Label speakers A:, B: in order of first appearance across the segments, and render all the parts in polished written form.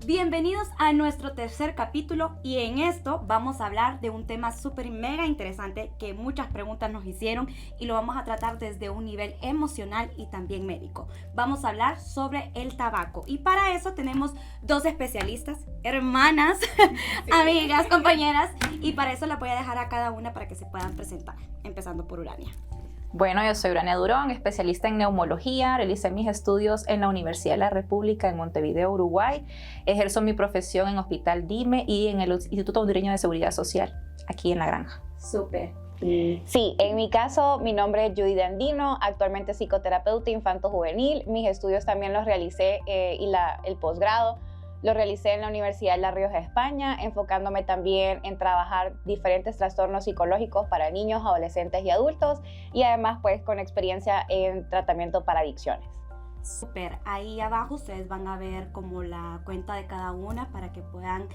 A: Bienvenidos a nuestro tercer capítulo y en esto vamos a hablar de un tema súper mega interesante que muchas preguntas nos hicieron y lo vamos a tratar desde un nivel emocional y también médico. Vamos a hablar sobre el tabaco y para eso tenemos dos especialistas, hermanas, amigas, compañeras, y para eso la voy a dejar a cada una para que se puedan presentar, empezando por Urania.
B: Bueno, yo soy Urania Durón, especialista en neumología, realicé mis estudios en la Universidad de la República en Montevideo, Uruguay, ejerzo mi profesión en Hospital Dime y en el Instituto Hondureño de Seguridad Social, aquí en La Granja.
A: Súper.
C: Sí, en mi caso, mi nombre es Judy Andino, actualmente psicoterapeuta infanto-juvenil, mis estudios también los realicé el posgrado lo realicé en la Universidad de La Rioja, España, enfocándome también en trabajar diferentes trastornos psicológicos para niños, adolescentes y adultos, y además pues con experiencia en tratamiento para adicciones.
A: Súper, ahí abajo ustedes van a ver como la cuenta de cada una para que puedan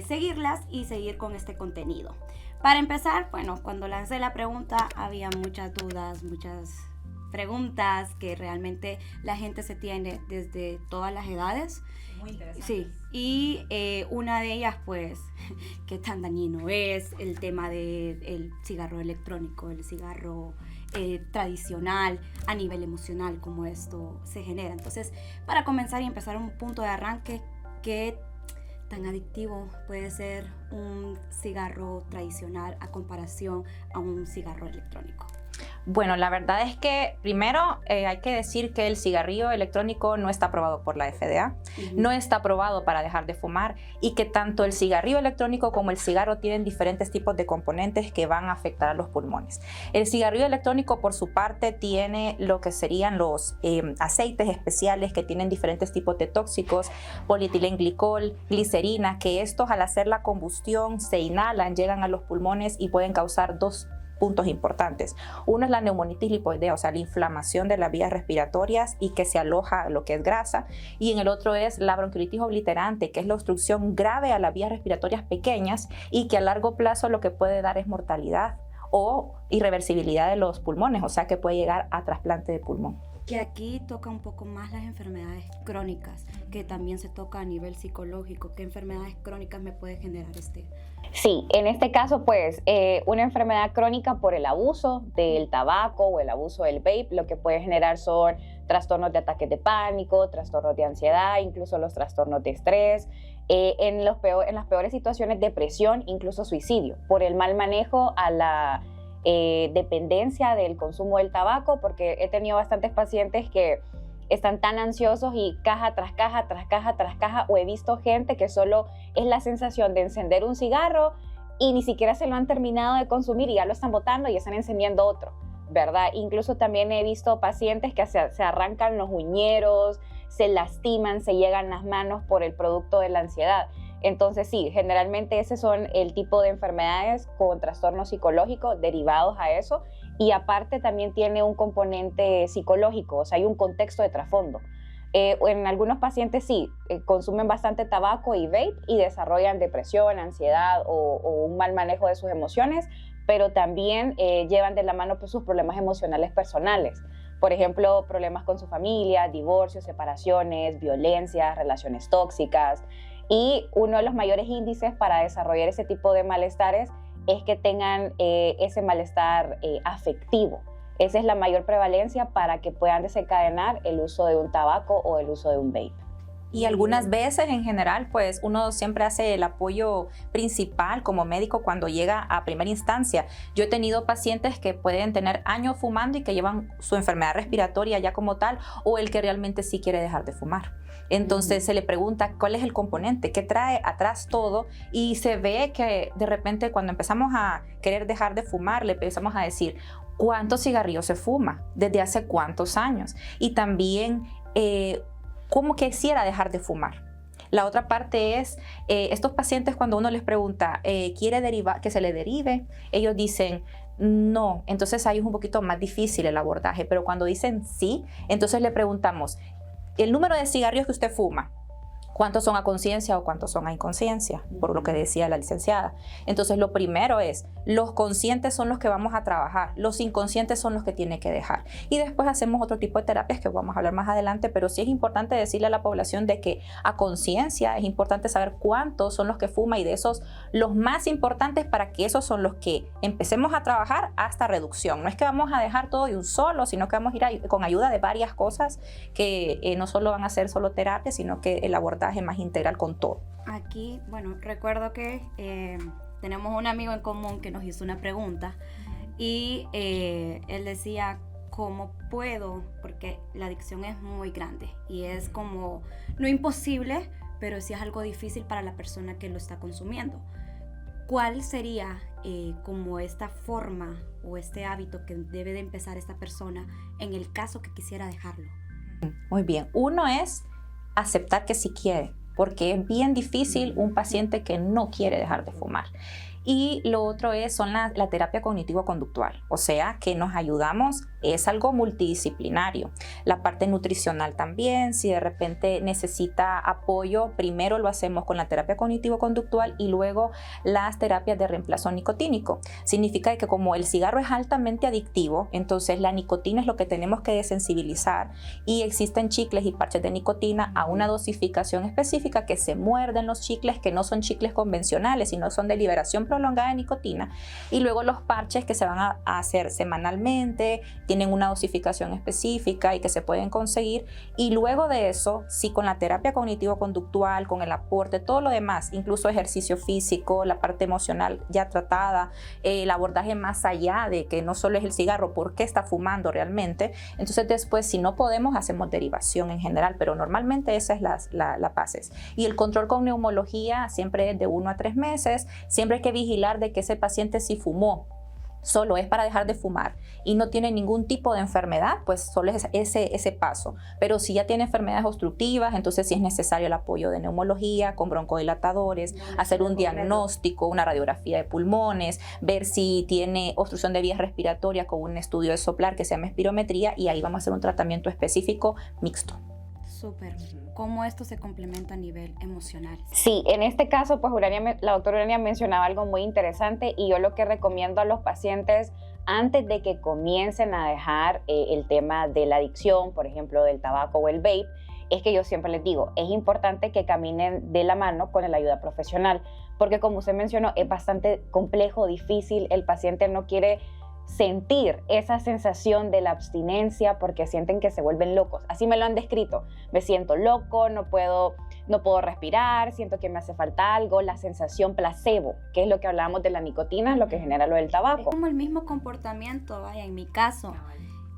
A: seguirlas y seguir con este contenido. Para empezar, bueno, cuando lancé la pregunta había muchas dudas, muchas preguntas que realmente la gente se tiene desde todas las edades.
B: Muy interesante.
A: Sí, y una de ellas pues, qué tan dañino es el tema del cigarro electrónico, el cigarro tradicional a nivel emocional, como esto se genera. Entonces, para comenzar y empezar un punto de arranque, ¿qué tan adictivo puede ser un cigarro tradicional a comparación a un cigarro electrónico?
B: Bueno, la verdad es que primero hay que decir que el cigarrillo electrónico no está aprobado por la FDA, no está aprobado para dejar de fumar y que tanto el cigarrillo electrónico como el cigarro tienen diferentes tipos de componentes que van a afectar a los pulmones. El cigarrillo electrónico por su parte tiene lo que serían los aceites especiales que tienen diferentes tipos de tóxicos, polietilenglicol, glicerina, que estos al hacer la combustión se inhalan, llegan a los pulmones y pueden causar dos puntos importantes. Uno es la neumonitis lipoidea, o sea, la inflamación de las vías respiratorias y que se aloja lo que es grasa. Y en el otro es la bronquiolitis obliterante, que es la obstrucción grave a las vías respiratorias pequeñas y que a largo plazo lo que puede dar es mortalidad o irreversibilidad de los pulmones, o sea, que puede llegar a trasplante de pulmón.
A: Que aquí toca un poco más las enfermedades crónicas, que también se toca a nivel psicológico. ¿Qué enfermedades crónicas me puede generar este?
C: Sí, en este caso pues una enfermedad crónica por el abuso del tabaco o el abuso del vape, lo que puede generar son trastornos de ataques de pánico, trastornos de ansiedad, incluso los trastornos de estrés, en las peores situaciones depresión, incluso suicidio, por el mal manejo a la dependencia del consumo del tabaco, porque he tenido bastantes pacientes que están tan ansiosos y caja tras caja, tras caja, tras caja, o he visto gente que solo es la sensación de encender un cigarro y ni siquiera se lo han terminado de consumir y ya lo están botando y están encendiendo otro, ¿verdad? Incluso también he visto pacientes que se arrancan los uñeros, se lastiman, se llegan las manos por el producto de la ansiedad. Entonces sí, generalmente ese son el tipo de enfermedades con trastorno psicológico derivados a eso, y aparte también tiene un componente psicológico, o sea, hay un contexto de trasfondo. En algunos pacientes sí, consumen bastante tabaco y vape y desarrollan depresión, ansiedad o un mal manejo de sus emociones, pero también llevan de la mano pues, sus problemas emocionales personales. Por ejemplo, problemas con su familia, divorcios, separaciones, violencias, relaciones tóxicas. Y uno de los mayores índices para desarrollar ese tipo de malestares es que tengan ese malestar afectivo. Esa es la mayor prevalencia para que puedan desencadenar el uso de un tabaco o el uso de un vape.
B: Y algunas veces en general pues uno siempre hace el apoyo principal como médico cuando llega a primera instancia. Yo he tenido pacientes que pueden tener años fumando y que llevan su enfermedad respiratoria ya como tal, o el que realmente sí quiere dejar de fumar. Entonces se le pregunta cuál es el componente, qué trae atrás todo, y se ve que de repente cuando empezamos a querer dejar de fumar le empezamos a decir cuántos cigarrillos se fuma, desde hace cuántos años, y también cómo quisiera dejar de fumar. La otra parte es, estos pacientes cuando uno les pregunta, ¿quiere que se le derive? Ellos dicen, no. Entonces ahí es un poquito más difícil el abordaje, pero cuando dicen sí, entonces le preguntamos, el número de cigarrillos que usted fuma, cuántos son a conciencia o cuántos son a inconsciencia, por lo que decía la licenciada. Entonces, lo primero es, los conscientes son los que vamos a trabajar, los inconscientes son los que tienen que dejar. Y después hacemos otro tipo de terapias que vamos a hablar más adelante, pero sí es importante decirle a la población de que a conciencia es importante saber cuántos son los que fuman y de esos los más importantes para que esos son los que empecemos a trabajar hasta reducción. No es que vamos a dejar todo de un solo, sino que vamos a ir con ayuda de varias cosas que no solo van a ser solo terapia, sino que el abordaje más integral con todo.
A: Aquí, bueno, recuerdo que tenemos un amigo en común que nos hizo una pregunta y él decía, ¿cómo puedo? Porque la adicción es muy grande y es como, no imposible, pero sí es algo difícil para la persona que lo está consumiendo. ¿Cuál sería como esta forma o este hábito que debe de empezar esta persona en el caso que quisiera dejarlo?
B: Muy bien. Uno es aceptar que sí quiere, porque es bien difícil un paciente que no quiere dejar de fumar. Y lo otro son la terapia cognitivo-conductual, o sea, que nos ayudamos, es algo multidisciplinario. La parte nutricional también, si de repente necesita apoyo, primero lo hacemos con la terapia cognitivo-conductual y luego las terapias de reemplazo nicotínico. Significa que como el cigarro es altamente adictivo, entonces la nicotina es lo que tenemos que desensibilizar y existen chicles y parches de nicotina a una dosificación específica que se muerden los chicles, que no son chicles convencionales, sino son de liberación prolongada de nicotina, y luego los parches que se van a hacer semanalmente, tienen una dosificación específica y que se pueden conseguir, y luego de eso, sí, con la terapia cognitivo-conductual, con el aporte, todo lo demás, incluso ejercicio físico, la parte emocional ya tratada, el abordaje más allá de que no solo es el cigarro, ¿por qué está fumando realmente? Entonces después, si no podemos, hacemos derivación en general, pero normalmente esa es la PACES. Y el control con neumología siempre es de 1 a 3 meses, siempre hay que vigilar de que ese paciente sí fumó, solo es para dejar de fumar y no tiene ningún tipo de enfermedad, pues solo es ese paso. Pero si ya tiene enfermedades obstructivas, entonces sí es necesario el apoyo de neumología con broncodilatadores, hacer un diagnóstico, una radiografía de pulmones, ver si tiene obstrucción de vías respiratorias con un estudio de soplar que se llama espirometría, y ahí vamos a hacer un tratamiento específico mixto.
A: Súper. ¿Cómo esto se complementa a nivel emocional?
C: Sí, en este caso, pues la doctora Urania mencionaba algo muy interesante, y yo lo que recomiendo a los pacientes antes de que comiencen a dejar el tema de la adicción, por ejemplo, del tabaco o el vape, es que yo siempre les digo, es importante que caminen de la mano con la ayuda profesional, porque como usted mencionó, es bastante complejo, difícil, el paciente no quiere sentir esa sensación de la abstinencia porque sienten que se vuelven locos. Así me lo han descrito. Me siento loco, no puedo respirar, siento que me hace falta algo, la sensación placebo, que es lo que hablábamos de la nicotina, es lo que genera lo del tabaco.
A: Es como el mismo comportamiento, vaya, en mi caso.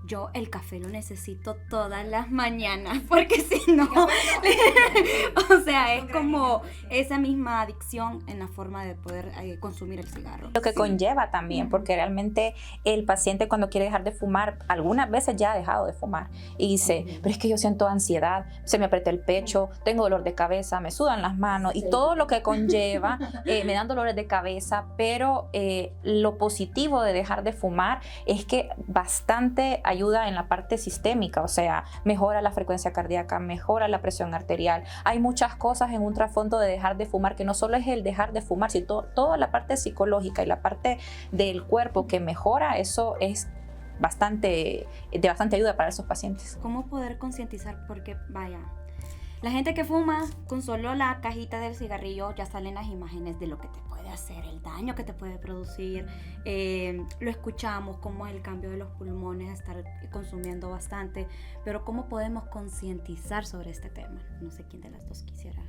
A: Yo el café lo necesito todas las mañanas porque si no, o sea, es como esa misma adicción en la forma de poder consumir el cigarro.
B: Lo que conlleva también, porque realmente el paciente cuando quiere dejar de fumar, algunas veces ya ha dejado de fumar y dice, pero es que yo siento ansiedad, se me aprieta el pecho, tengo dolor de cabeza, me sudan las manos y todo lo que conlleva, me dan dolores de cabeza, pero lo positivo de dejar de fumar es que bastante ayuda en la parte sistémica, o sea, mejora la frecuencia cardíaca, mejora la presión arterial. Hay muchas cosas en un trasfondo de dejar de fumar, que no solo es el dejar de fumar, sino toda la parte psicológica y la parte del cuerpo que mejora, eso es de bastante ayuda para esos pacientes.
A: ¿Cómo poder concientizar? Porque, vaya, la gente que fuma, con solo la cajita del cigarrillo ya salen las imágenes de lo que te puede hacer, el daño que te puede producir. Lo escuchamos, cómo es el cambio de los pulmones, estar consumiendo bastante, pero ¿cómo podemos concientizar sobre este tema? No sé quién de las dos quisiera.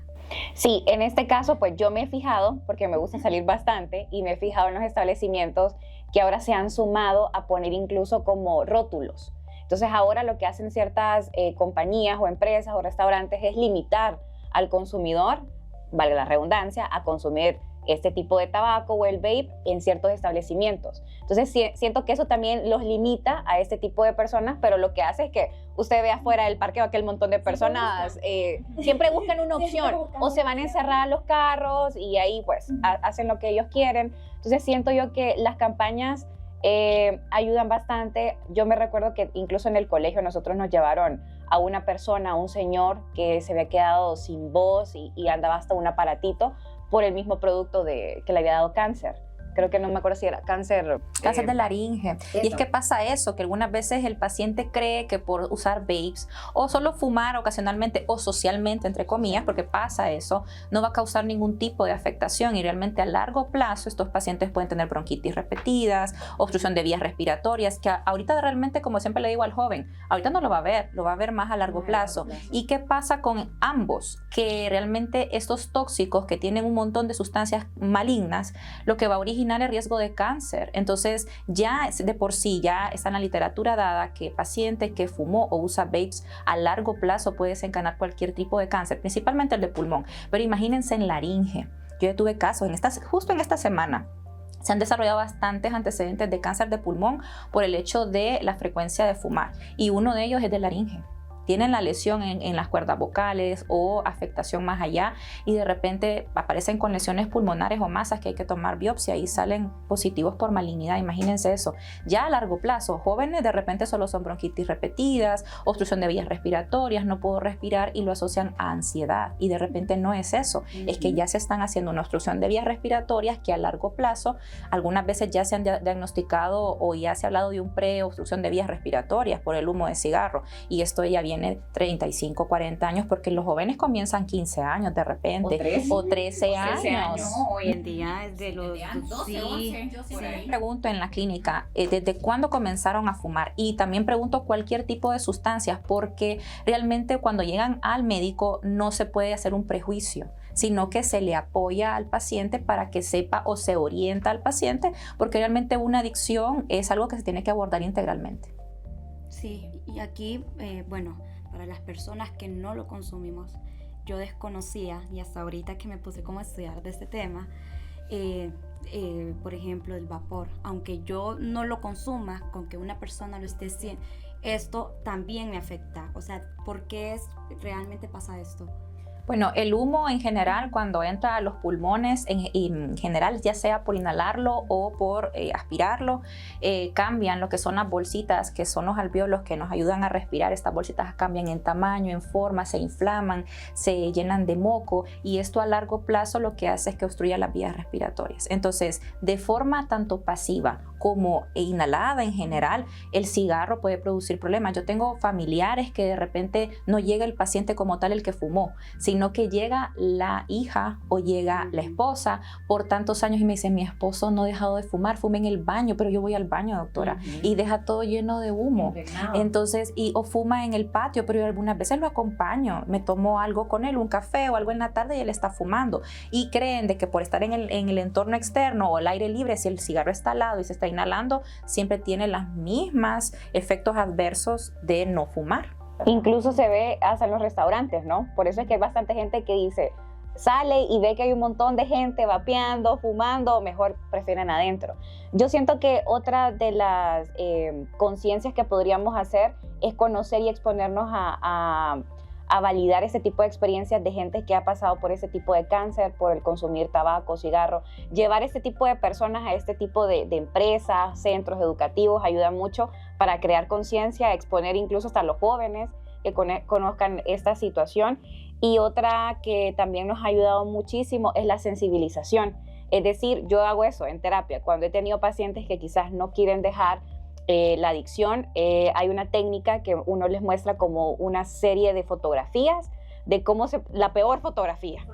C: Sí, en este caso, pues yo me he fijado, porque me gusta salir bastante, y me he fijado en los establecimientos que ahora se han sumado a poner incluso como rótulos. Entonces ahora lo que hacen ciertas compañías o empresas o restaurantes es limitar al consumidor, valga la redundancia, a consumir este tipo de tabaco o el vape en ciertos establecimientos. Entonces siento que eso también los limita a este tipo de personas, pero lo que hace es que usted ve afuera del parqueo aquel montón de personas, siempre buscan una opción, o se van a encerrar los carros y ahí pues hacen lo que ellos quieren. Entonces siento yo que las campañas ayudan bastante. Yo me recuerdo que incluso en el colegio nosotros nos llevaron a una persona, a un señor que se había quedado sin voz y andaba hasta un aparatito por el mismo producto que le había dado cáncer. Creo que no me acuerdo si era cáncer.
B: Cáncer de laringe. Y es que pasa eso, que algunas veces el paciente cree que por usar vapes o solo fumar ocasionalmente o socialmente, entre comillas, porque pasa eso, no va a causar ningún tipo de afectación y realmente a largo plazo estos pacientes pueden tener bronquitis repetidas, obstrucción de vías respiratorias, que ahorita realmente, como siempre le digo al joven, ahorita no lo va a ver, lo va a ver más a largo plazo. ¿Y qué pasa con ambos? Que realmente estos tóxicos que tienen un montón de sustancias malignas, lo que va a originar el riesgo de cáncer. Entonces ya de por sí ya está en la literatura dada que paciente que fumó o usa vapes a largo plazo puede desencadenar cualquier tipo de cáncer, principalmente el de pulmón. Pero imagínense en laringe. Yo ya tuve casos justo en esta semana. Se han desarrollado bastantes antecedentes de cáncer de pulmón por el hecho de la frecuencia de fumar y uno de ellos es de laringe. Tienen la lesión en las cuerdas vocales o afectación más allá y de repente aparecen con lesiones pulmonares o masas que hay que tomar biopsia y salen positivos por malignidad. Imagínense eso. Ya a largo plazo, jóvenes de repente solo son bronquitis repetidas, obstrucción de vías respiratorias, no puedo respirar y lo asocian a ansiedad y de repente no es eso. Es que ya se están haciendo una obstrucción de vías respiratorias que a largo plazo algunas veces ya se han diagnosticado o ya se ha hablado de un preobstrucción de vías respiratorias por el humo de cigarro y esto ya viene 35, 40 años, porque los jóvenes comienzan 15 años de repente, o 13 años.
A: No, hoy en día es de los
B: 12, 11. Yo pregunto en la clínica, ¿desde cuándo comenzaron a fumar? Y también pregunto cualquier tipo de sustancias, porque realmente cuando llegan al médico no se puede hacer un prejuicio, sino que se le apoya al paciente para que sepa o se orienta al paciente, porque realmente una adicción es algo que se tiene que abordar integralmente.
A: Sí, y aquí, bueno, para las personas que no lo consumimos, yo desconocía, y hasta ahorita que me puse como a estudiar de este tema, por ejemplo, el vapor, aunque yo no lo consuma, con que una persona lo esté haciendo, esto también me afecta. O sea, ¿por qué realmente pasa esto?
B: Bueno, el humo en general cuando entra a los pulmones, en general ya sea por inhalarlo o por aspirarlo, cambian lo que son las bolsitas, que son los alvéolos que nos ayudan a respirar. Estas bolsitas cambian en tamaño, en forma, se inflaman, se llenan de moco y esto a largo plazo lo que hace es que obstruya las vías respiratorias. Entonces, de forma tanto pasiva como inhalada en general, el cigarro puede producir problemas. Yo tengo familiares que de repente no llega el paciente como tal el que fumó, sino que llega la hija o llega la esposa por tantos años y me dice, mi esposo no ha dejado de fumar, fuma en el baño, pero yo voy al baño, doctora, y deja todo lleno de humo. Entonces, o fuma en el patio, pero yo algunas veces lo acompaño, me tomo algo con él, un café o algo en la tarde y él está fumando. Y creen de que por estar en el entorno externo o el aire libre, si el cigarro está al lado y se está inhalando, siempre tiene los mismos efectos adversos de no fumar.
C: Incluso se ve hasta en los restaurantes, ¿no? Por eso es que hay bastante gente que dice, sale y ve que hay un montón de gente vapeando, fumando, mejor prefieren adentro. Yo siento que otra de las conciencias que podríamos hacer es conocer y exponernos a validar ese tipo de experiencias de gente que ha pasado por ese tipo de cáncer, por el consumir tabaco, cigarro. Llevar este tipo de personas a este tipo de empresas, centros educativos, ayuda mucho para crear conciencia, exponer incluso hasta a los jóvenes que conozcan esta situación. Y otra que también nos ha ayudado muchísimo es la sensibilización. Es decir, yo hago eso en terapia. Cuando he tenido pacientes que quizás no quieren dejar la adicción, hay una técnica que uno les muestra como una serie de fotografías de cómo la peor fotografía.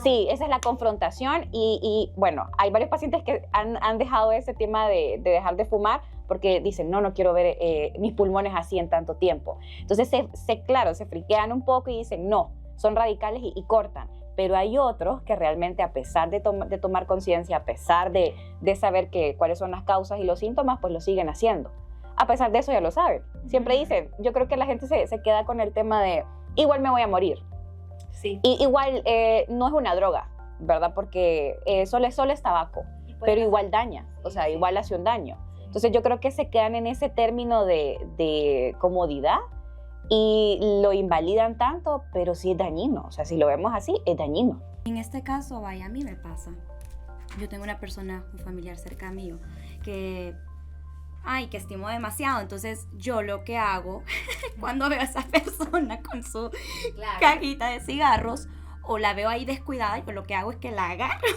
C: Sí, esa es la confrontación y bueno, hay varios pacientes que han dejado ese tema de dejar de fumar porque dicen, no quiero ver mis pulmones así en tanto tiempo. Entonces, claro, se friquean un poco y dicen, no, son radicales y cortan. Pero hay otros que realmente a pesar de tomar conciencia, a pesar de saber cuáles son las causas y los síntomas, pues lo siguen haciendo. A pesar de eso ya lo saben. Siempre dicen, yo creo que la gente se queda con el tema de, igual me voy a morir.
A: Sí.
C: Y igual no es una droga, ¿verdad? Porque solo es tabaco, pero igual daña, o sea, igual hace un daño. Entonces yo creo que se quedan en ese término de comodidad y lo invalidan tanto, pero sí es dañino. O sea, si lo vemos así, es dañino.
A: En este caso, vaya, a mí me pasa. Yo tengo una persona, un familiar cerca mío, que ay, que estimo demasiado. Entonces yo lo que hago cuando veo a esa persona con su cajita de cigarros o la veo ahí descuidada, yo lo que hago es que la agarro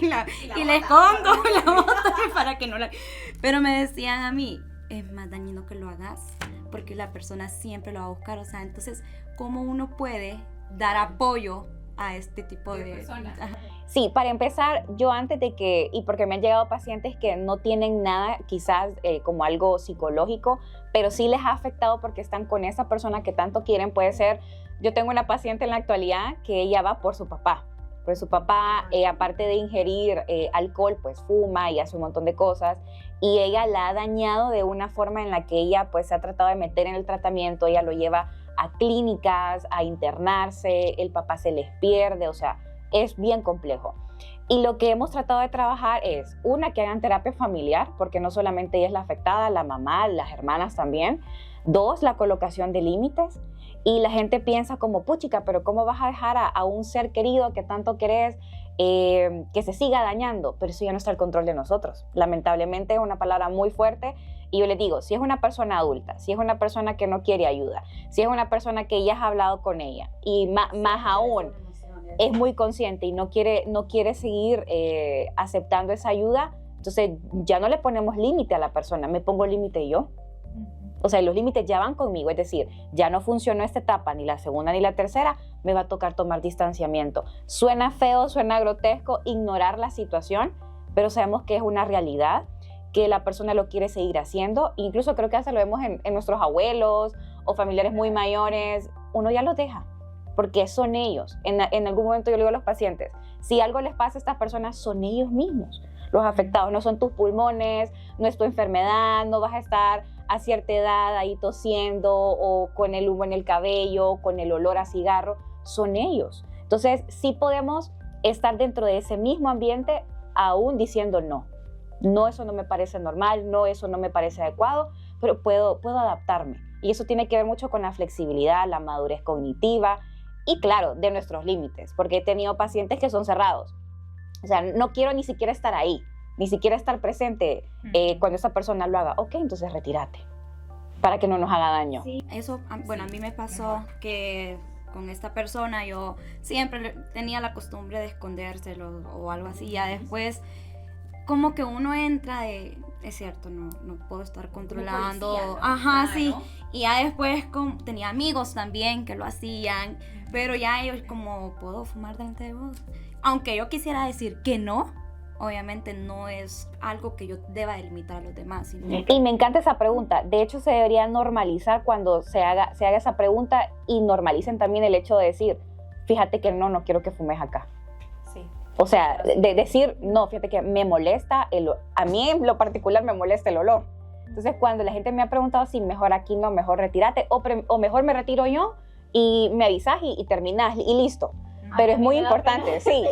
A: y le escondo la boto para que no la... Pero me decían a mí, es más dañino que lo hagas porque la persona siempre lo va a buscar. O sea, entonces, ¿cómo uno puede dar apoyo a este tipo de personas?
C: Sí, para empezar, yo antes de que, y porque me han llegado pacientes que no tienen nada, quizás como algo psicológico, pero sí les ha afectado porque están con esa persona que tanto quieren. Puede ser, yo tengo una paciente en la actualidad que ella va por su papá. Pues su papá, aparte de ingerir alcohol, pues fuma y hace un montón de cosas, y ella la ha dañado de una forma en la que ella pues se ha tratado de meter en el tratamiento. Ella lo lleva a clínicas, a internarse, el papá se les pierde, o sea, es bien complejo. Y lo que hemos tratado de trabajar es, una, que hagan terapia familiar, porque no solamente ella es la afectada, la mamá, las hermanas también. Dos, la colocación de límites. Y la gente piensa como, puchica, pero ¿cómo vas a dejar a un ser querido que tanto querés que se siga dañando? Pero eso ya no está al control de nosotros. Lamentablemente es una palabra muy fuerte. Y yo les digo, si es una persona adulta, si es una persona que no quiere ayuda, si es una persona que ya has hablado con ella y más aún es muy consciente y no quiere seguir aceptando esa ayuda, entonces ya no le ponemos límite a la persona, me pongo límite yo. O sea, los límites ya van conmigo, es decir, ya no funcionó esta etapa, ni la segunda ni la tercera, me va a tocar tomar distanciamiento. Suena feo, suena grotesco ignorar la situación, pero sabemos que es una realidad, que la persona lo quiere seguir haciendo. Incluso creo que hasta lo vemos en nuestros abuelos o familiares muy mayores, uno ya los deja, porque son ellos. En algún momento yo le digo a los pacientes, si algo les pasa a estas personas, son ellos mismos los afectados, no son tus pulmones, no es tu enfermedad, no vas a estar a cierta edad ahí tosiendo o con el humo en el cabello, con el olor a cigarro, son ellos. Entonces sí podemos estar dentro de ese mismo ambiente aún diciendo no, eso no me parece normal, no, eso no me parece adecuado, pero puedo adaptarme. Y eso tiene que ver mucho con la flexibilidad, la madurez cognitiva y claro, de nuestros límites, porque he tenido pacientes que son cerrados. O sea, no quiero ni siquiera estar ahí, ni siquiera estar presente cuando esa persona lo haga. Ok, entonces retírate, para que no nos haga daño.
A: Sí, eso, bueno, a mí me pasó que con esta persona yo siempre tenía la costumbre de escondérselo o algo así. Ya después, como que uno entra de, es cierto, no puedo estar controlando. Policía, ¿no?
B: Ajá,
A: sí. Y ya después tenía amigos también que lo hacían, pero ya ellos como, ¿puedo fumar delante de vos? Aunque yo quisiera decir que no, obviamente no es algo que yo deba delimitar a los demás.
C: Y me encanta esa pregunta. De hecho, se debería normalizar cuando se haga esa pregunta y normalicen también el hecho de decir, fíjate que no quiero que fumes acá.
B: Sí.
C: O sea, de decir, no, fíjate que me molesta, a mí en lo particular me molesta el olor. Entonces, cuando la gente me ha preguntado si mejor aquí no, mejor retírate, o mejor me retiro yo y me avisas y terminas y listo. Pero es muy importante, sí,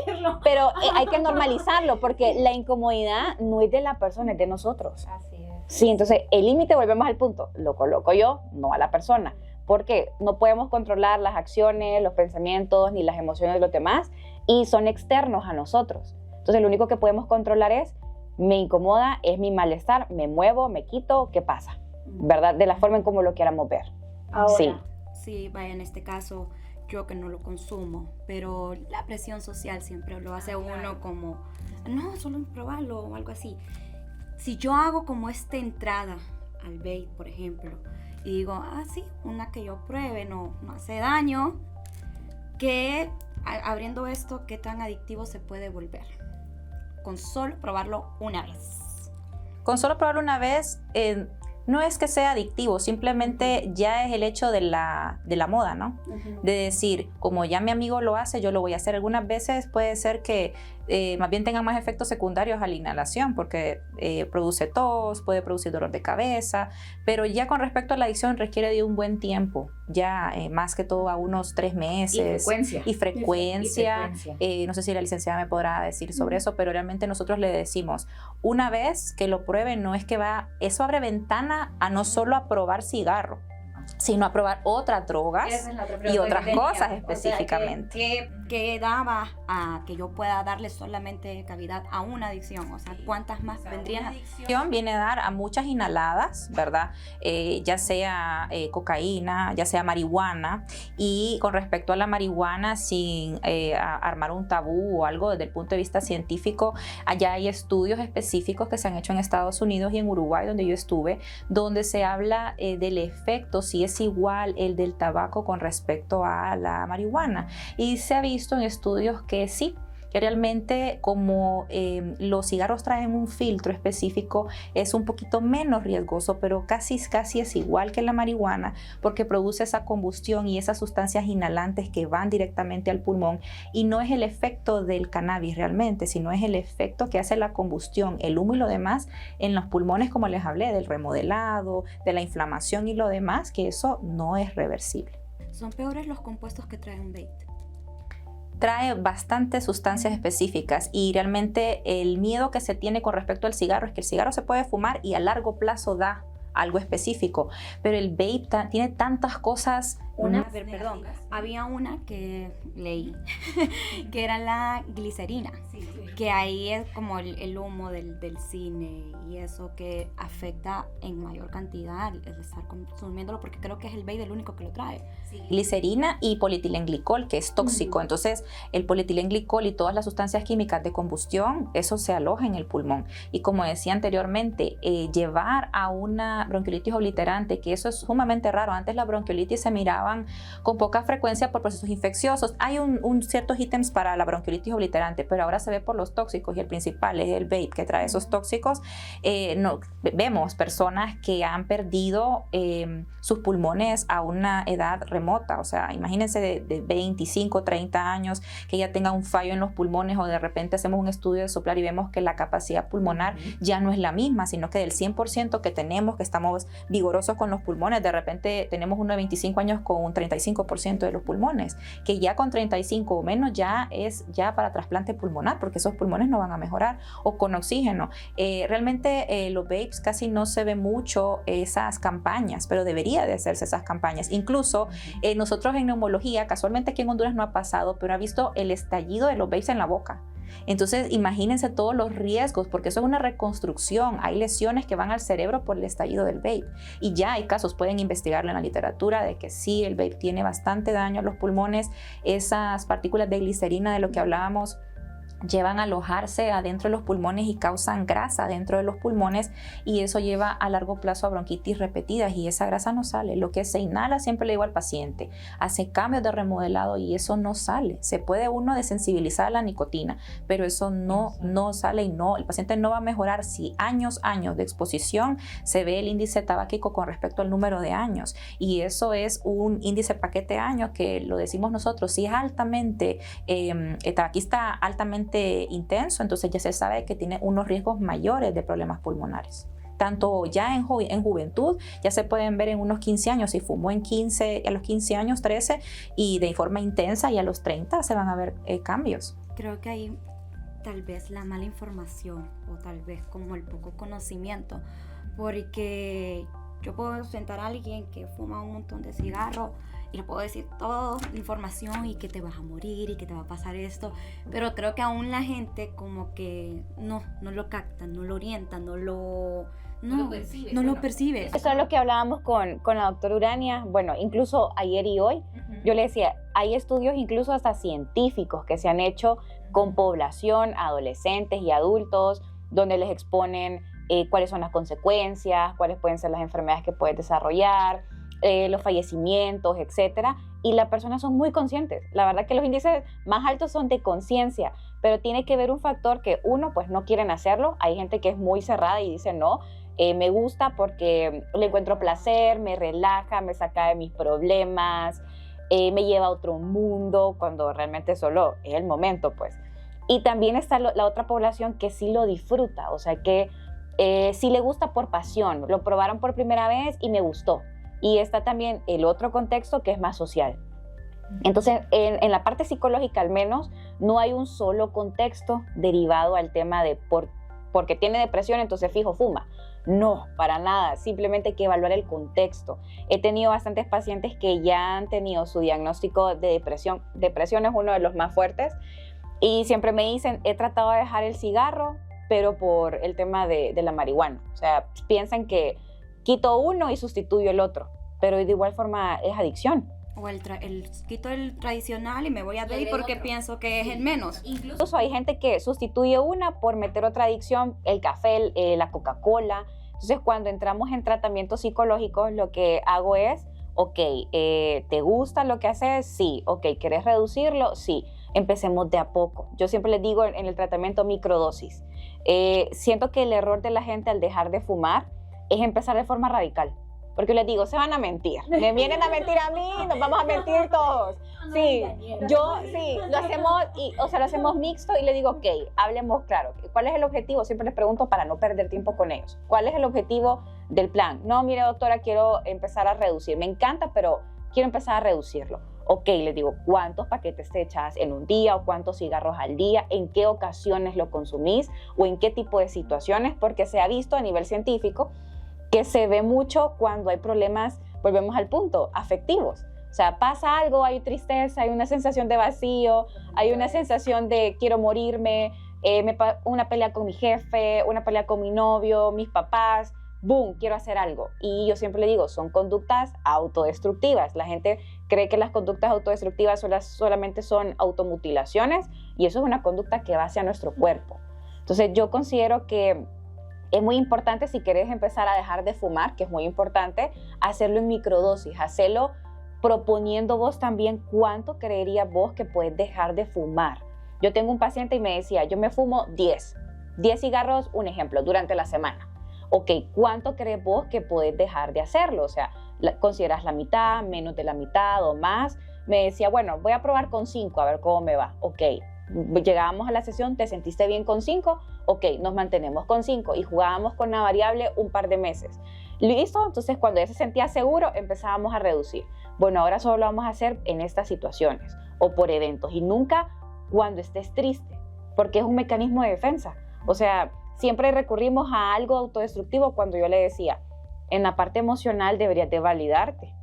C: pero hay que normalizarlo porque la incomodidad no es de la persona, es de nosotros.
B: Así es.
C: Sí, entonces el límite, volvemos al punto, lo coloco yo, no a la persona, porque no podemos controlar las acciones, los pensamientos ni las emociones de los demás y son externos a nosotros. Entonces lo único que podemos controlar es, me incomoda, es mi malestar, me muevo, me quito, ¿qué pasa? ¿Verdad? De la forma en como lo queramos ver.
A: Ahora, sí, vaya, en este caso yo que no lo consumo, pero la presión social siempre lo hace uno como, no, solo probarlo o algo así. Si yo hago como esta entrada al vape, por ejemplo, y digo, sí, una que yo pruebe no hace daño, que abriendo esto, ¿qué tan adictivo se puede volver? Con solo probarlo una vez.
B: Con solo probarlo una vez, no es que sea adictivo, simplemente ya es el hecho de la moda, ¿no? Uh-huh. De decir, como ya mi amigo lo hace, yo lo voy a hacer. Algunas veces puede ser que más bien tengan más efectos secundarios a la inhalación, porque produce tos, puede producir dolor de cabeza, pero ya con respecto a la adicción requiere de un buen tiempo, ya más que todo a unos 3 meses. Y frecuencia. No sé si la licenciada me podrá decir sobre eso, pero realmente nosotros le decimos, una vez que lo prueben, no es que eso abre ventana a no solo a probar cigarro, sino a probar otras drogas
A: Esa es la otra
B: y
A: pregunta
B: otras
A: que tenía.
B: cosas
A: O sea,
B: específicamente.
A: ¿qué daba a que yo pueda darle solamente cavidad a una adicción? O sea, ¿cuántas más vendrían?
B: Una adicción viene a dar a muchas inhaladas, ¿verdad? Ya sea cocaína, ya sea marihuana. Y con respecto a la marihuana, sin armar un tabú o algo desde el punto de vista científico, allá hay estudios específicos que se han hecho en Estados Unidos y en Uruguay, donde yo estuve, donde se habla del efecto, si es igual el del tabaco con respecto a la marihuana. Y se ha visto en estudios que sí, que realmente como los cigarros traen un filtro específico, es un poquito menos riesgoso, pero casi es igual que la marihuana, porque produce esa combustión y esas sustancias inhalantes que van directamente al pulmón, y no es el efecto del cannabis realmente, sino es el efecto que hace la combustión, el humo y lo demás en los pulmones, como les hablé, del remodelado, de la inflamación y lo demás, que eso no es reversible.
A: ¿Son peores los compuestos que trae un vape?
B: Trae bastantes sustancias específicas, y realmente el miedo que se tiene con respecto al cigarro es que el cigarro se puede fumar y a largo plazo da algo específico, pero el vape tiene tantas cosas.
A: Perdón, había una que leí que era la glicerina, que ahí es como el humo del cine y eso que afecta en mayor cantidad el estar consumiéndolo, porque creo que es el vape el único que lo trae.
B: Glicerina y polietilenglicol, que es tóxico. Entonces el polietilenglicol y todas las sustancias químicas de combustión, eso se aloja en el pulmón, y como decía anteriormente, llevar a una bronquiolitis obliterante, que eso es sumamente raro. Antes la bronquiolitis se miraba con poca frecuencia por procesos infecciosos. Hay ciertos ítems para la bronquiolitis obliterante, pero ahora se ve por los tóxicos, y el principal es el vape, que trae esos tóxicos. Vemos personas que han perdido sus pulmones a una edad remota. O sea, imagínense de 25, 30 años que ya tenga un fallo en los pulmones, o de repente hacemos un estudio de soplar y vemos que la capacidad pulmonar ya no es la misma, sino que del 100% que tenemos, que estamos vigorosos con los pulmones, de repente tenemos uno de 25 años con un 35% de los pulmones, que ya con 35 o menos ya es para trasplante pulmonar, porque esos pulmones no van a mejorar, o con oxígeno. Realmente los vapes casi no se ve mucho esas campañas, pero debería de hacerse esas campañas. Incluso nosotros en neumología, casualmente aquí en Honduras no ha pasado, pero ha visto el estallido de los vapes en la boca. Entonces imagínense todos los riesgos, porque eso es una reconstrucción. Hay lesiones que van al cerebro por el estallido del vape, y ya hay casos, pueden investigarlo en la literatura, de que sí, el vape tiene bastante daño a los pulmones. Esas partículas de glicerina de lo que hablábamos llevan a alojarse adentro de los pulmones y causan grasa dentro de los pulmones, y eso lleva a largo plazo a bronquitis repetidas, y esa grasa no sale. Lo que se inhala, siempre le digo al paciente, hace cambios de remodelado y eso no sale. Se puede uno desensibilizar a la nicotina, pero eso no sale, y el paciente no va a mejorar si años de exposición se ve el índice tabáquico con respecto al número de años, y eso es un índice paquete de años que lo decimos nosotros. Si es altamente el tabaquista altamente intenso, entonces ya se sabe que tiene unos riesgos mayores de problemas pulmonares. Tanto ya en juventud, ya se pueden ver en unos 15 años, si fumó a los 15 años, 13, y de forma intensa, y a los 30 se van a ver cambios.
A: Creo que hay tal vez la mala información, o tal vez como el poco conocimiento, porque yo puedo sentar a alguien que fuma un montón de cigarros y le puedo decir toda la información, y que te vas a morir y que te va a pasar esto, pero creo que aún la gente como que no lo capta, no lo orienta, no lo percibe.
C: Eso es lo que hablábamos con la doctora Urania. Bueno, incluso ayer y hoy, yo le decía, hay estudios incluso hasta científicos que se han hecho con población, adolescentes y adultos, donde les exponen cuáles son las consecuencias, cuáles pueden ser las enfermedades que puedes desarrollar, los fallecimientos, etcétera, y las personas son muy conscientes. La verdad que los índices más altos son de conciencia, pero tiene que ver un factor que uno, pues no quieren hacerlo. Hay gente que es muy cerrada y dice no, me gusta porque le encuentro placer, me relaja, me saca de mis problemas, me lleva a otro mundo, cuando realmente solo es el momento, pues. Y también está la otra población que sí lo disfruta, o sea que sí le gusta por pasión, lo probaron por primera vez y me gustó. Y está también el otro contexto que es más social. Entonces, en la parte psicológica al menos, no hay un solo contexto derivado al tema de porque tiene depresión, entonces fijo fuma. No, para nada, simplemente hay que evaluar el contexto. He tenido bastantes pacientes que ya han tenido su diagnóstico de depresión. Depresión es uno de los más fuertes y siempre me dicen, he tratado de dejar el cigarro, pero por el tema de la marihuana. O sea, piensan que quito uno y sustituyo el otro, pero de igual forma es adicción.
A: O quito el tradicional y me voy a vape porque pienso que es el menos.
C: Incluso hay gente que sustituye una por meter otra adicción, el café, la Coca-Cola. Entonces, cuando entramos en tratamientos psicológicos, lo que hago es, ok, ¿te gusta lo que haces? Sí. Ok, ¿quieres reducirlo? Sí. Empecemos de a poco. Yo siempre les digo en el tratamiento microdosis. Siento que el error de la gente al dejar de fumar es empezar de forma radical. Porque les digo, se van a mentir. Me vienen a mentir a mí, nos vamos a mentir todos. Sí, lo hacemos, lo hacemos mixto y le digo, ok, hablemos claro. ¿Cuál es el objetivo? Siempre les pregunto para no perder tiempo con ellos. ¿Cuál es el objetivo del plan? No, mire, doctora, quiero empezar a reducir. Me encanta, pero quiero empezar a reducirlo. Ok, les digo, ¿cuántos paquetes te echas en un día o cuántos cigarros al día? ¿En qué ocasiones lo consumís? ¿O en qué tipo de situaciones? Porque se ha visto a nivel científico que se ve mucho cuando hay problemas, volvemos al punto, afectivos. O sea, pasa algo, hay tristeza, hay una sensación de vacío, hay una sensación de quiero morirme, una pelea con mi jefe, una pelea con mi novio, mis papás, boom, quiero hacer algo. Y yo siempre le digo, son conductas autodestructivas. La gente cree que las conductas autodestructivas solamente son automutilaciones y eso es una conducta que va hacia nuestro cuerpo. Entonces yo considero que es muy importante, si querés empezar a dejar de fumar, que es muy importante, hacerlo en microdosis, hacerlo proponiendo vos también cuánto creerías vos que puedes dejar de fumar. Yo tengo un paciente y me decía, yo me fumo 10 cigarros, un ejemplo, durante la semana. Ok, ¿cuánto crees vos que podés dejar de hacerlo? O sea, ¿consideras la mitad, menos de la mitad o más? Me decía, bueno, voy a probar con 5 a ver cómo me va. Ok, llegábamos a la sesión, ¿te sentiste bien con 5? Ok, nos mantenemos con 5 y jugábamos con la variable un par de meses. ¿Listo? Entonces, cuando ya se sentía seguro, empezábamos a reducir. Bueno, ahora solo lo vamos a hacer en estas situaciones o por eventos y nunca cuando estés triste, porque es un mecanismo de defensa. O sea, siempre recurrimos a algo autodestructivo cuando yo le decía, en la parte emocional deberías de validarte.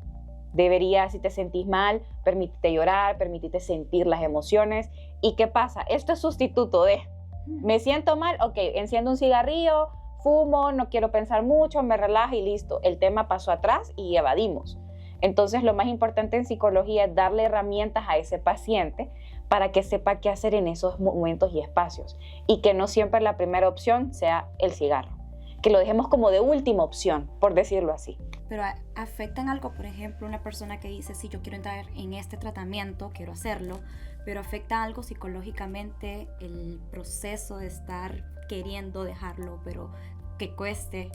C: Deberías, si te sentís mal, permítete llorar, permítete sentir las emociones. ¿Y qué pasa? Esto es sustituto de, me siento mal, ok, enciendo un cigarrillo, fumo, no quiero pensar mucho, me relajo y listo. El tema pasó atrás y evadimos. Entonces, lo más importante en psicología es darle herramientas a ese paciente para que sepa qué hacer en esos momentos y espacios. Y que no siempre la primera opción sea el cigarro. Que lo dejemos como de última opción, por decirlo así.
A: Pero afecta en algo, por ejemplo, una persona que dice, sí, yo quiero entrar en este tratamiento, quiero hacerlo, pero afecta algo psicológicamente el proceso de estar queriendo dejarlo, pero que cueste.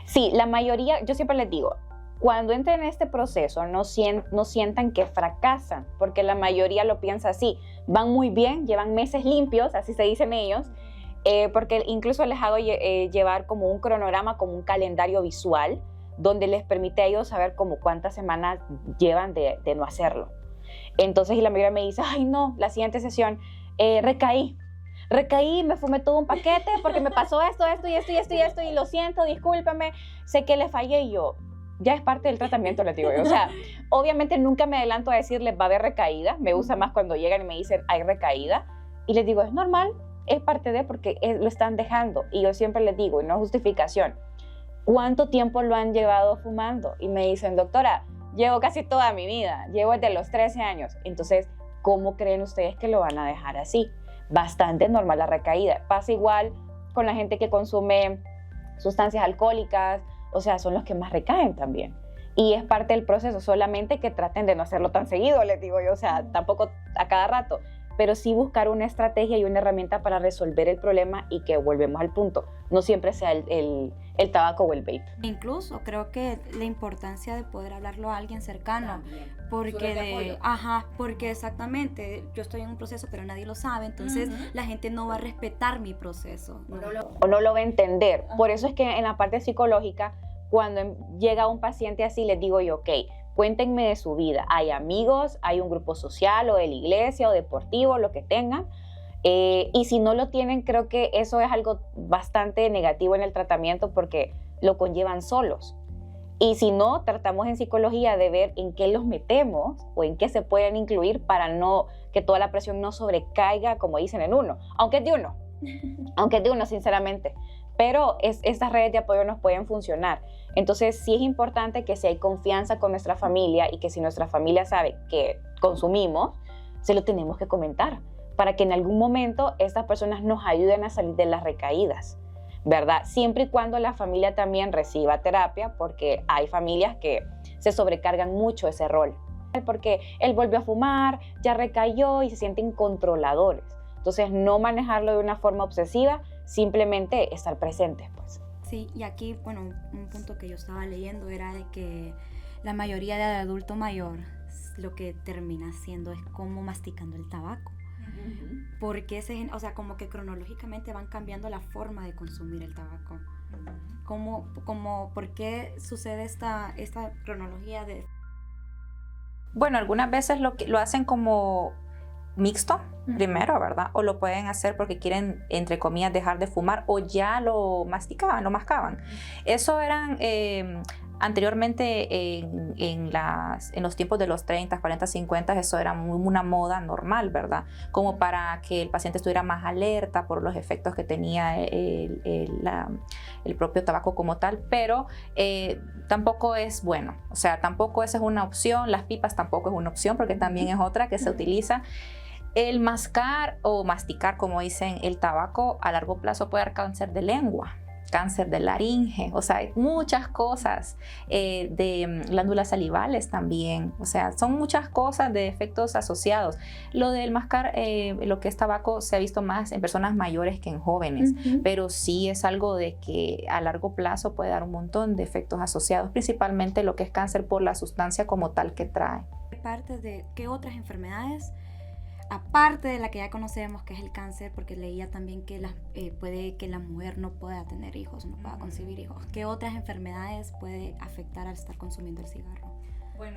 C: Sí, la mayoría, yo siempre les digo, cuando entren en este proceso no sientan que fracasan, porque la mayoría lo piensa así, van muy bien, llevan meses limpios, así se dicen ellos, porque incluso les hago llevar como un cronograma, como un calendario visual, donde les permite a ellos saber como cuántas semanas llevan de no hacerlo. Entonces, y la mayoría me dice, ay no, la siguiente sesión, recaí, me fumé todo un paquete porque me pasó esto, y lo siento, discúlpeme, sé que le fallé. Y yo, ya es parte del tratamiento, les digo yo. O sea, obviamente nunca me adelanto a decirles va a haber recaída, me gusta más cuando llegan y me dicen hay recaída, y les digo, es normal, es parte de, porque lo están dejando. Y yo siempre les digo, y no justificación, ¿cuánto tiempo lo han llevado fumando? Y me dicen, doctora, llevo casi toda mi vida, llevo desde los 13 años. Entonces, ¿cómo creen ustedes que lo van a dejar así? Bastante normal la recaída. Pasa igual con la gente que consume sustancias alcohólicas, o sea, son los que más recaen también. Y es parte del proceso, solamente que traten de no hacerlo tan seguido, les digo yo, o sea, tampoco a cada rato, pero sí buscar una estrategia y una herramienta para resolver el problema y que volvemos al punto, no siempre sea el tabaco o el vape.
A: Incluso creo que la importancia de poder hablarlo a alguien cercano, porque porque exactamente, yo estoy en un proceso pero nadie lo sabe, entonces la gente no va a respetar mi proceso.
C: O no lo va a entender. Por eso es que en la parte psicológica, cuando llega un paciente así, les digo yo, ok, cuéntenme de su vida. Hay amigos, hay un grupo social o de la iglesia o deportivo, lo que tengan. Y si no lo tienen, creo que eso es algo bastante negativo en el tratamiento porque lo conllevan solos. Y si no, tratamos en psicología de ver en qué los metemos o en qué se pueden incluir para no que toda la presión no sobrecaiga, como dicen, en uno, aunque es de uno, sinceramente. Pero estas redes de apoyo nos pueden funcionar. Entonces, sí es importante que si hay confianza con nuestra familia y que si nuestra familia sabe que consumimos, se lo tenemos que comentar para que en algún momento estas personas nos ayuden a salir de las recaídas, ¿verdad? Siempre y cuando la familia también reciba terapia, porque hay familias que se sobrecargan mucho ese rol. Porque él volvió a fumar, ya recayó y se sienten controladores. Entonces, no manejarlo de una forma obsesiva, simplemente estar presentes, pues.
A: Sí, y aquí, bueno, un punto que yo estaba leyendo era de que la mayoría de adulto mayor lo que termina haciendo es como masticando el tabaco. Uh-huh. Porque o sea, como que cronológicamente van cambiando la forma de consumir el tabaco. Uh-huh. ¿Por qué sucede esta cronología de...?
B: Bueno, algunas veces lo hacen como mixto primero, ¿verdad? O lo pueden hacer porque quieren, entre comillas, dejar de fumar, o ya lo mascaban. Eso eran anteriormente en los tiempos de los 30, 40, 50, eso era una moda normal, ¿verdad? Como para que el paciente estuviera más alerta por los efectos que tenía el propio tabaco como tal, pero tampoco es bueno, o sea, tampoco esa es una opción. Las pipas tampoco es una opción porque también es otra que se utiliza. El mascar o masticar, como dicen, el tabaco a largo plazo puede dar cáncer de lengua, cáncer de laringe, o sea, hay muchas cosas, de glándulas salivales también, o sea, son muchas cosas de efectos asociados. Lo del mascar, lo que es tabaco, se ha visto más en personas mayores que en jóvenes, uh-huh. Pero sí es algo de que a largo plazo puede dar un montón de efectos asociados, principalmente lo que es cáncer por la sustancia como tal que trae.
A: Parte de qué otras enfermedades, aparte de la que ya conocemos, que es el cáncer, porque leía también que puede que la mujer no pueda tener hijos, no pueda concebir hijos. ¿Qué otras enfermedades puede afectar al estar consumiendo el cigarro?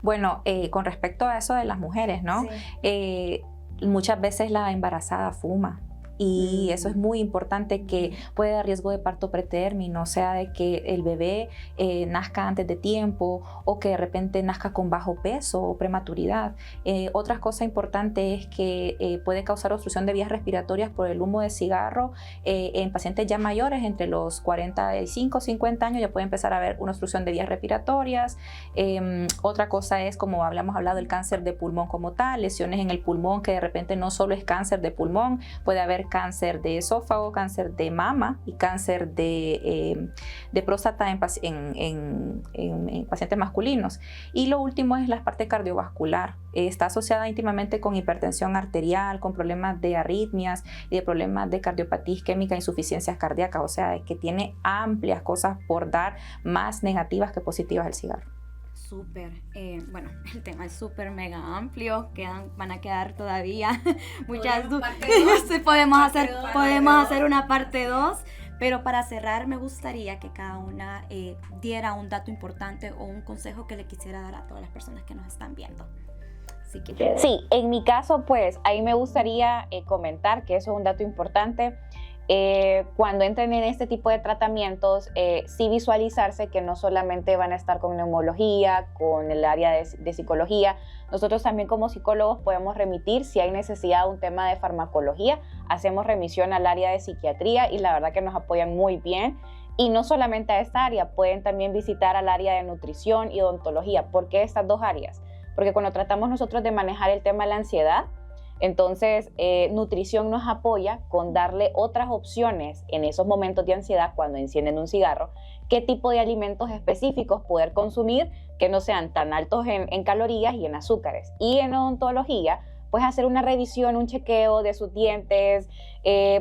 B: Bueno, con respecto a eso de las mujeres, ¿no? Sí. Muchas veces la embarazada fuma. Y eso es muy importante, que puede dar riesgo de parto pretérmino, o sea, de que el bebé nazca antes de tiempo o que de repente nazca con bajo peso o prematuridad. Otra cosa importante es que puede causar obstrucción de vías respiratorias por el humo de cigarro en pacientes ya mayores, entre los 45, 50 años ya puede empezar a haber una obstrucción de vías respiratorias. Otra cosa es, como habíamos hablado, el cáncer de pulmón como tal, lesiones en el pulmón, que de repente no solo es cáncer de pulmón, puede haber cáncer de esófago, cáncer de mama y cáncer de próstata en pacientes masculinos. Y lo último es la parte cardiovascular. Está asociada íntimamente con hipertensión arterial, con problemas de arritmias y de problemas de cardiopatía isquémica, insuficiencias cardíacas, o sea, que tiene amplias cosas por dar, más negativas que positivas el cigarro.
A: Súper, bueno, el tema es súper mega amplio, van a quedar todavía muchas dudas. Podemos hacer una parte 2, pero para cerrar me gustaría que cada una diera un dato importante o un consejo que le quisiera dar a todas las personas que nos están viendo.
C: Sí, en mi caso, pues ahí me gustaría comentar que eso es un dato importante. Cuando entren en este tipo de tratamientos, sí visualizarse que no solamente van a estar con neumología, con el área de psicología. Nosotros también como psicólogos podemos remitir, si hay necesidad de un tema de farmacología, hacemos remisión al área de psiquiatría y la verdad que nos apoyan muy bien. Y no solamente a esta área, pueden también visitar al área de nutrición y odontología. ¿Por qué estas dos áreas? Porque cuando tratamos nosotros de manejar el tema de la ansiedad, entonces, nutrición nos apoya con darle otras opciones en esos momentos de ansiedad cuando encienden un cigarro, qué tipo de alimentos específicos poder consumir que no sean tan altos en calorías y en azúcares. Y en odontología, pues hacer una revisión, un chequeo de sus dientes,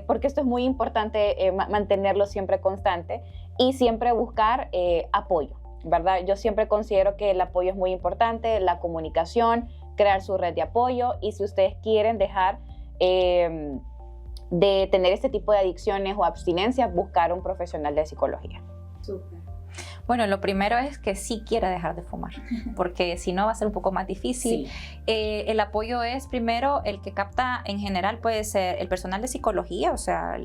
C: porque esto es muy importante, mantenerlo siempre constante y siempre buscar apoyo, ¿verdad? Yo siempre considero que el apoyo es muy importante, la comunicación, crear su red de apoyo, y si ustedes quieren dejar de tener este tipo de adicciones o abstinencias, buscar un profesional de psicología.
A: Súper.
B: Bueno, lo primero es que sí quiera dejar de fumar, porque si no va a ser un poco más difícil.
C: Sí.
B: El apoyo es primero el que capta en general puede ser el personal de psicología, o sea,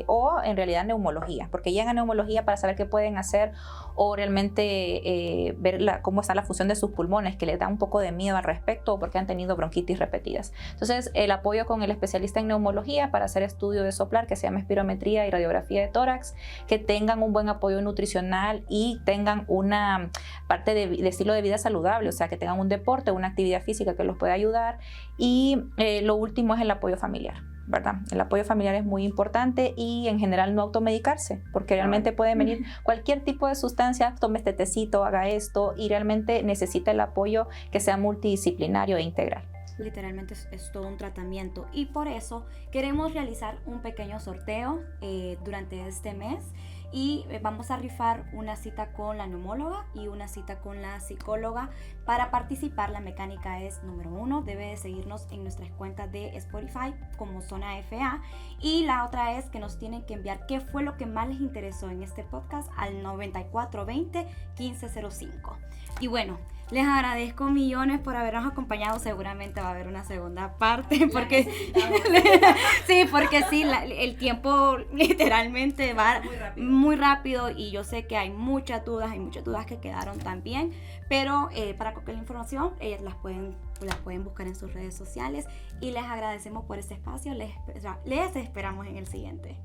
B: o en realidad neumología, porque llegan a neumología para saber qué pueden hacer o realmente ver cómo está la función de sus pulmones, que les da un poco de miedo al respecto o porque han tenido bronquitis repetidas. Entonces, el apoyo con el especialista en neumología para hacer estudio de soplar, que se llama espirometría y radiografía de tórax, que tengan un buen apoyo nutricional y tengan una parte de estilo de vida saludable, o sea, que tengan un deporte, una actividad física que los pueda ayudar. Y lo último es el apoyo familiar, ¿verdad? El apoyo familiar es muy importante y en general no automedicarse, porque realmente puede venir cualquier tipo de sustancia, tome este tecito, haga esto, y realmente necesita el apoyo que sea multidisciplinario e integral.
A: Literalmente es todo un tratamiento, y por eso queremos realizar un pequeño sorteo durante este mes, y vamos a rifar una cita con la neumóloga y una cita con la psicóloga. Para participar, la mecánica es: número 1, debe de seguirnos en nuestras cuentas de Spotify como Zona FA, y la otra es que nos tienen que enviar qué fue lo que más les interesó en este podcast al 9420-1505. Y bueno, les agradezco millones por habernos acompañado. Seguramente va a haber una segunda parte, porque sí, el tiempo literalmente va muy rápido, y yo sé que hay muchas dudas que quedaron también, pero para cualquier información ellas las pueden buscar en sus redes sociales, y les agradecemos por este espacio. Les esperamos en el siguiente.